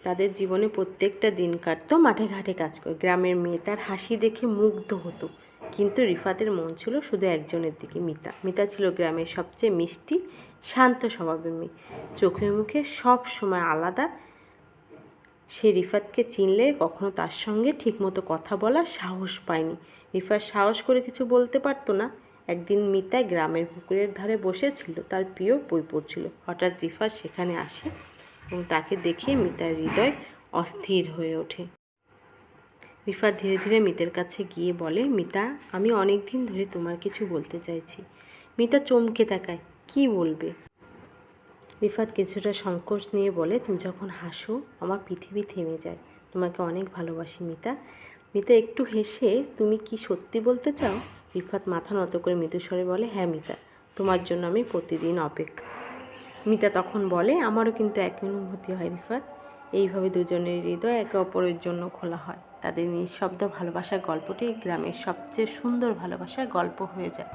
তাদের জীবনে প্রত্যেকটা দিন কাটতো মাঠে ঘাটে কাজ করে। গ্রামের মেয়ে তার হাসি দেখে মুগ্ধ হতো, কিন্তু রিফাতের মন ছিল শুধু একজনের দিকে, মিতা। মিতা ছিল গ্রামের সবচেয়ে মিষ্টি, শান্ত স্বভাবের মেয়ে, চোখে মুখে সব সময় আলাদা। সে রিফাতকে চিনলে কখনো তার সঙ্গে ঠিকমতো কথা বলার সাহস পায়নি। রিফাত সাহস করে কিছু বলতে পারতো না। একদিন মিতা গ্রামের পুকুরের ধারে বসেছিল, তার প্রিয় বই পড়ছিল। হঠাৎ রিফাত সেখানে আসে এবং তাকে দেখে মিতার হৃদয় অস্থির হয়ে ওঠে। রিফাত ধীরে ধীরে মিতার কাছে গিয়ে বলে, মিতা, আমি অনেক দিন ধরে তোমার কিছু বলতে চাইছি। মিতা চমকে তাকায়, কি বলবে? রিফাত কিছুটা সংকোচ নিয়ে বলে, তুমি যখন হাসো আমার পৃথিবী থেমে যায়। তোমাকে অনেক ভালোবাসি মিতা। মিতা একটু হেসে, তুমি কি সত্যি বলতে চাও? রিফাত মাথা নত করে মৃদুস্বরে বলে, হ্যাঁ মিতা, তোমার জন্য আমি প্রতিদিন অপেক্ষা। মিতা তখন বলে, আমারও কিন্তু একই অনুভূতি হয় রিফাত। এইভাবে দুজনের হৃদয় একে অপরের জন্য খোলা হয়। তাদের নিঃশব্দ ভালোবাসার গল্পটি গ্রামের সবচেয়ে সুন্দর ভালোবাসার গল্প হয়ে যায়।